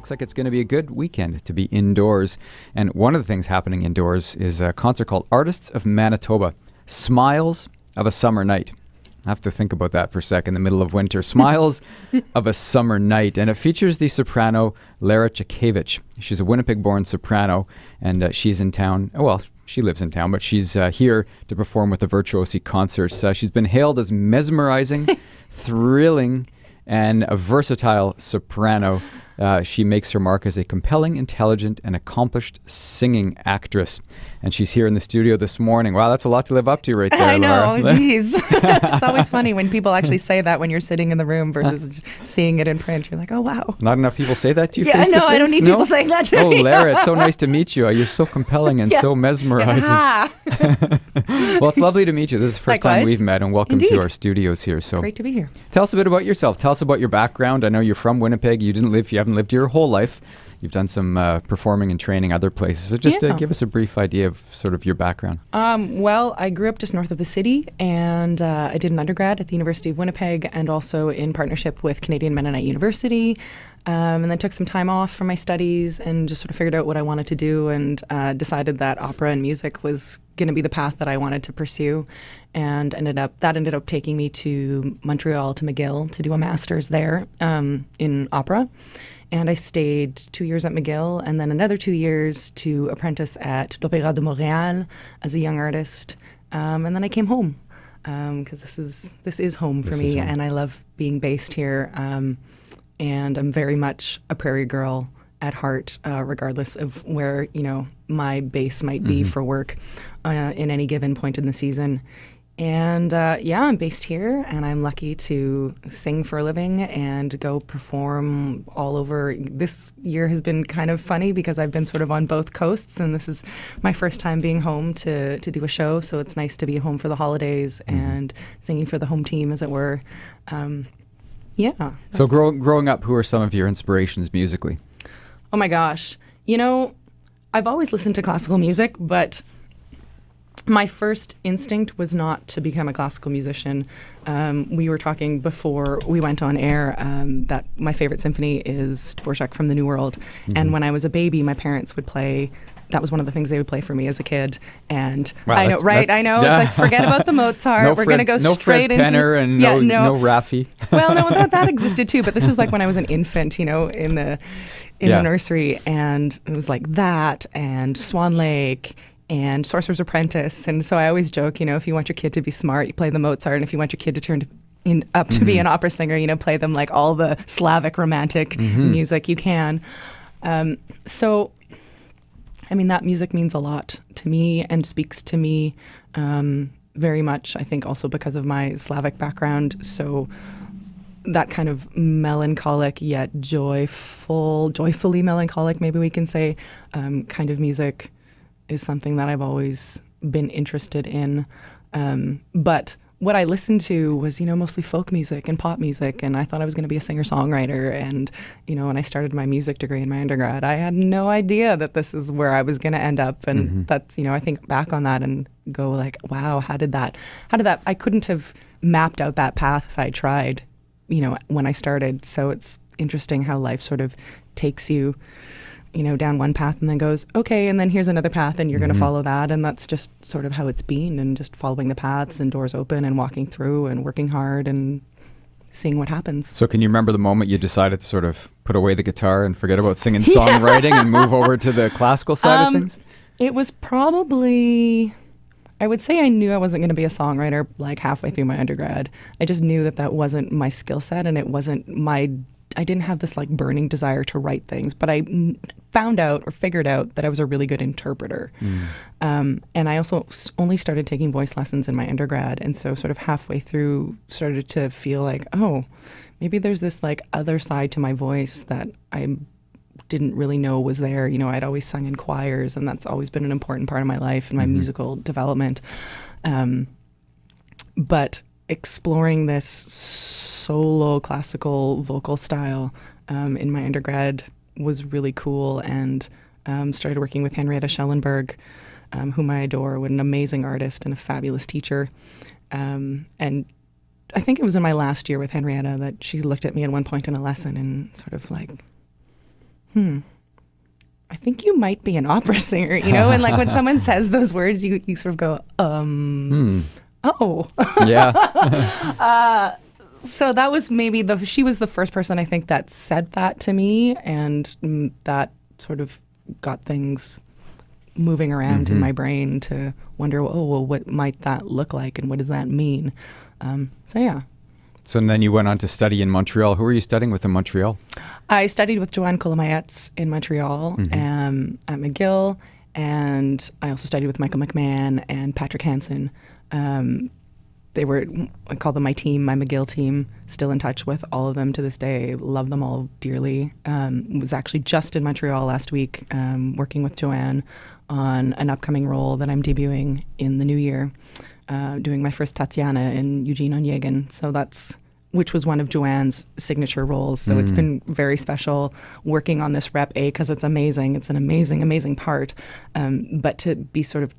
looks like it's going to be a good weekend to be indoors. And one of the things happening indoors is a concert called Artists of Manitoba, Smiles of a Summer Night. I have to think about that for a sec in the middle of winter. Smiles of a Summer Night. And it features the soprano Lara Ciekiewicz. She's a Winnipeg-born soprano, and she's in town. Well, she lives in town, but she's here to perform with the Virtuosi Concerts. She's been hailed as mesmerizing, thrilling, and a versatile soprano. She makes her mark as a compelling, intelligent, and accomplished singing actress. And she's here in the studio this morning. Wow, that's a lot to live up to right there, I know, Lara. geez. It's always funny when people actually say that when you're sitting in the room versus just seeing it in print. You're like, oh, wow. Not enough people say that to you Yeah, face to no, face? I don't need No? people saying that to Oh, me. Lara, it's so nice to meet you. You're so compelling and so mesmerizing. Yeah. Well, it's lovely to meet you. This is the first time Likewise. we've met, and welcome to Indeed. our studios here. So, Great to be here. tell us a bit about yourself. Tell us about your background. I know you're from Winnipeg. You haven't lived here your whole life. You've done some performing and training other places. So just give us a brief idea of sort of your background. Well, I grew up just north of the city, and I did an undergrad at the University of Winnipeg and also in partnership with Canadian Mennonite University. And then took some time off from my studies and just sort of figured out what I wanted to do and decided that opera and music was going to be the path that I wanted to pursue. And ended up taking me to Montreal, to McGill, to do a master's there in opera. And I stayed 2 years at McGill and then another 2 years to apprentice at l'Opéra de Montréal as a young artist. And then I came home because this is home for me, and I love being based here. And I'm very much a prairie girl at heart, regardless of where my base might be for work in any given point in the season. And I'm based here, and I'm lucky to sing for a living and go perform all over. This year has been kind of funny because I've been sort of on both coasts, and this is my first time being home to do a show, so it's nice to be home for the holidays and singing for the home team, as it were. So growing up, who are some of your inspirations musically? Oh my gosh. I've always listened to classical music, but my first instinct was not to become a classical musician. We were talking before we went on air that my favorite symphony is Dvorak from the New World. And when I was a baby, my parents would play. That was one of the things they would play for me as a kid. And wow, I know, right? I know. Yeah. It's like, forget about the Mozart. We're going to go straight Fred Penner into... and no Raffi. Well, no, that existed too. But this is like when I was an infant, in the nursery. And it was like that and Swan Lake and Sorcerer's Apprentice. And so I always joke, if you want your kid to be smart, you play the Mozart. And if you want your kid to turn up to be an opera singer, play them like all the Slavic romantic music you can. That music means a lot to me and speaks to me very much, I think also because of my Slavic background. So that kind of melancholic yet joyfully melancholic, maybe we can say, kind of music is something that I've always been interested in. But what I listened to was, mostly folk music and pop music. And I thought I was going to be a singer-songwriter. And, when I started my music degree in my undergrad, I had no idea that this is where I was going to end up. And that's, I think back on that and go like, wow, how did that, I couldn't have mapped out that path if I tried, when I started. So it's interesting how life sort of takes you down one path and then goes, okay, and then here's another path and you're going to follow that. And that's just sort of how it's been, and just following the paths and doors open and walking through and working hard and seeing what happens. So can you remember the moment you decided to sort of put away the guitar and forget about singing songwriting and move over to the classical side of things? It was probably, I would say I knew I wasn't going to be a songwriter like halfway through my undergrad. I just knew that wasn't my skill set, and it wasn't I didn't have this like burning desire to write things, but I figured out that I was a really good interpreter. And I also only started taking voice lessons in my undergrad. And so sort of halfway through started to feel like, oh, maybe there's this like other side to my voice that I didn't really know was there. I'd always sung in choirs, and that's always been an important part of my life and my musical development. But exploring this solo classical vocal style in my undergrad was really cool, and started working with Henrietta Schellenberg, whom I adore, an amazing artist and a fabulous teacher. And I think it was in my last year with Henrietta that she looked at me at one point in a lesson and sort of like, I think you might be an opera singer, and like when someone says those words, you sort of go, oh. Yeah. So that was maybe she was the first person I think that said that to me, and that sort of got things moving around in my brain to wonder, what might that look like and what does that mean? So yeah. So then you went on to study in Montreal. Who were you studying with in Montreal? I studied with Joanne Colomayetz in Montreal at McGill, and I also studied with Michael McMahon and Patrick Hansen. I call them my team, my McGill team. Still in touch with all of them to this day. Love them all dearly. Was actually just in Montreal last week working with Joanne on an upcoming role that I'm debuting in the new year, doing my first Tatiana in Eugene Onegin. So which was one of Joanne's signature roles. So it's been very special working on this Rep A because it's amazing. It's an amazing, amazing part. But to be sort of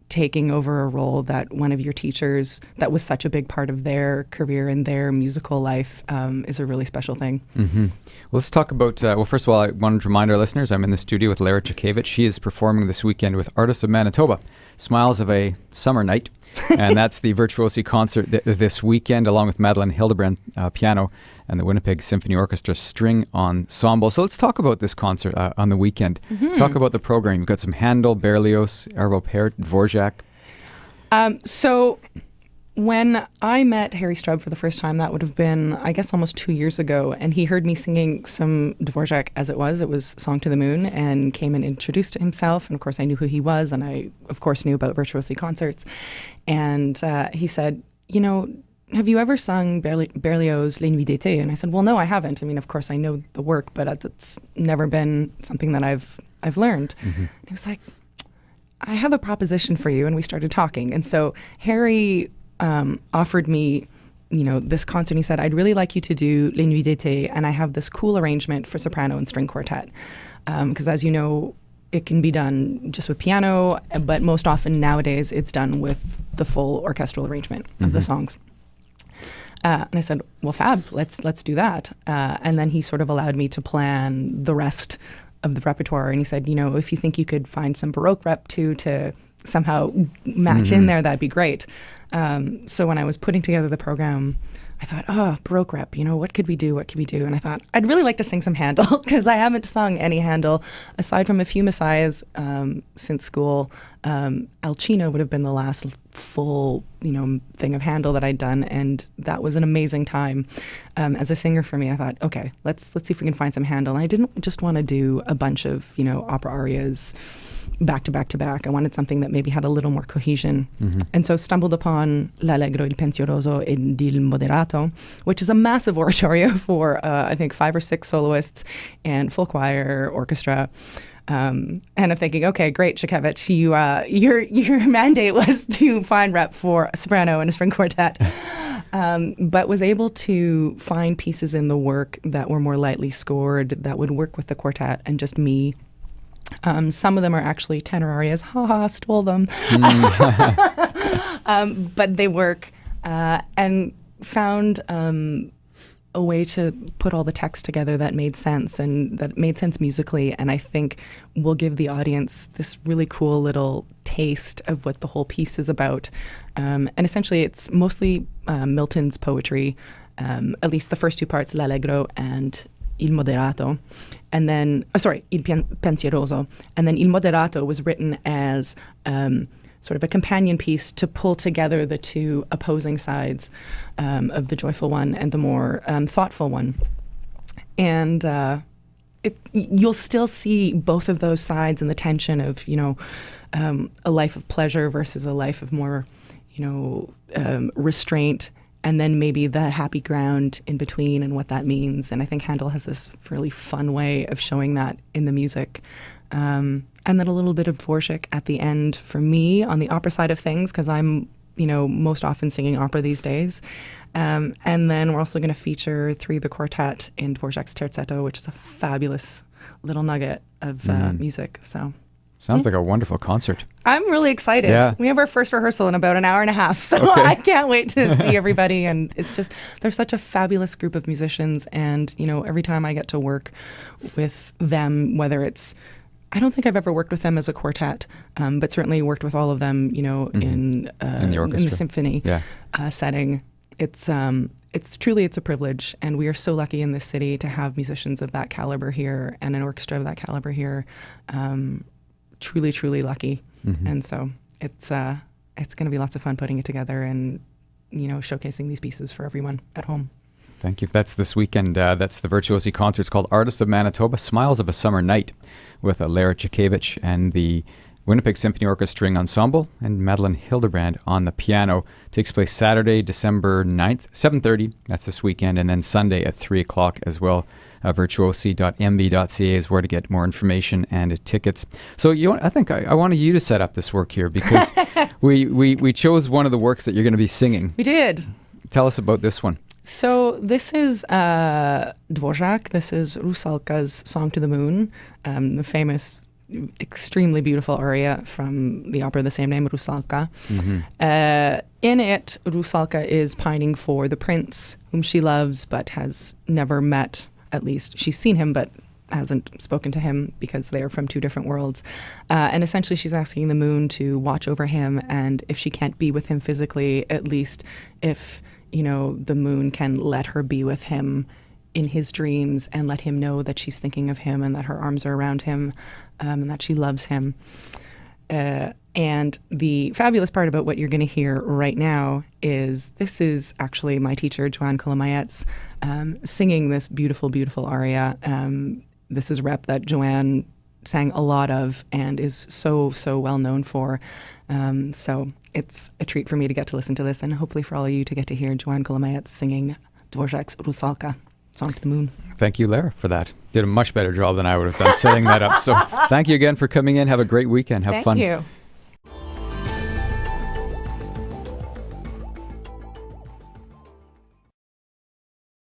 taking over a role that one of your teachers, that was such a big part of their career and their musical life, is a really special thing. Well, let's talk about, first of all, I wanted to remind our listeners, I'm in the studio with Lara Ciekiewicz. She is performing this weekend with Artists of Manitoba, Smiles of a Summer Night. And that's the Virtuosi Concert this weekend, along with Madeline Hildebrand, piano, and the Winnipeg Symphony Orchestra String Ensemble. So let's talk about this concert on the weekend. Talk about the program. You've got some Handel, Berlioz, Arvo Pärt, Dvorak. So when I met Harry Strub for the first time, that would have been, I guess, almost 2 years ago, and he heard me singing some Dvorak as it was Song to the Moon, and came and introduced himself, and of course I knew who he was, and I, of course, knew about Virtuosi Concerts. And he said, have you ever sung Berlioz' Les Nuits d'été? And I said, well, no, I haven't. I mean, of course, I know the work, but it's never been something that I've learned. And he was like, I have a proposition for you, and we started talking. And so Harry offered me, this concert. He said, I'd really like you to do Les Nuits d'été, and I have this cool arrangement for soprano and string quartet. Because as you know, it can be done just with piano, but most often nowadays it's done with the full orchestral arrangement of the songs. And I said, well, fab, let's do that. And then he sort of allowed me to plan the rest of the repertoire. And he said, if you think you could find some Baroque rep too to somehow match in there, that'd be great. So when I was putting together the program, I thought, Baroque rep, what could we do? And I thought, I'd really like to sing some Handel because I haven't sung any Handel aside from a few Messiahs since school. Alcina would have been the last full, thing of Handel that I'd done, and that was an amazing time as a singer for me. I thought, okay, let's see if we can find some Handel. And I didn't just want to do a bunch of, opera arias back to back to back. I wanted something that maybe had a little more cohesion. And so stumbled upon L'Allegro, Il Pensieroso, and Il Moderato, which is a massive oratorio for, I think, 5 or 6 soloists and full choir, orchestra. And I'm thinking, okay, great, Ciekiewicz, your mandate was to find rep for a soprano and a string quartet, but was able to find pieces in the work that were more lightly scored that would work with the quartet and just me. Some of them are actually tenor arias. Stole them. But they work, and found a way to put all the text together that made sense and that made sense musically, and I think will give the audience this really cool little taste of what the whole piece is about. And essentially it's mostly Milton's poetry, at least the first 2 parts, L'Allegro and Il Moderato, and then, Il Pensieroso, and then Il Moderato was written as sort of a companion piece to pull together the 2 opposing sides of the joyful one and the more thoughtful one. And you'll still see both of those sides and the tension of, a life of pleasure versus a life of more, restraint, and then maybe the happy ground in between and what that means. And I think Handel has this really fun way of showing that in the music. And then a little bit of Dvorak at the end for me on the opera side of things, because I'm, most often singing opera these days. And then we're also going to feature 3 of the quartet in Dvorak's Terzetto, which is a fabulous little nugget of music. So. Sounds like a wonderful concert. I'm really excited. Yeah. We have our first rehearsal in about an hour and a half, so Okay. I can't wait to see everybody. And it's just, they're such a fabulous group of musicians. And, every time I get to work with them, whether it's, I don't think I've ever worked with them as a quartet, but certainly worked with all of them, in the orchestra. in the symphony setting. It's truly a privilege, and we are so lucky in this city to have musicians of that caliber here and an orchestra of that caliber here. Truly, truly lucky. And so it's going to be lots of fun putting it together and, showcasing these pieces for everyone at home. Thank you. That's this weekend. That's the Virtuosi Concerts called Artists of Manitoba, Smiles of a Summer Night, with Lara Ciekiewicz and the Winnipeg Symphony Orchestra String Ensemble and Madeline Hildebrand on the piano. Takes place Saturday, December 9th, 7:30. That's this weekend. And then Sunday at 3 o'clock as well. Virtuosi.mb.ca is where to get more information and tickets. So I think I wanted you to set up this work here because we chose one of the works that you're going to be singing. We did. Tell us about this one. So this is Dvorak. This is Rusalka's Song to the Moon, the famous, extremely beautiful aria from the opera of the same name, Rusalka. In it, Rusalka is pining for the prince whom she loves but has never met. At least she's seen him but hasn't spoken to him because they're from two different worlds. And essentially she's asking the moon to watch over him, and if she can't be with him physically, at least if the moon can let her be with him in his dreams and let him know that she's thinking of him and that her arms are around him, and that she loves him. And the fabulous part about what you're going to hear right now is this is actually my teacher, Joanne Kolomayetz, singing this beautiful, beautiful aria. This is a rep that Joanne sang a lot of and is so, so well known for. So it's a treat for me to get to listen to this, and hopefully for all of you to get to hear Joanne Kolomayetz singing Dvorak's Rusalka, Song to the Moon. Thank you, Lara, for that. Did a much better job than I would have done setting that up. So thank you again for coming in. Have a great weekend. Have fun. Thank you.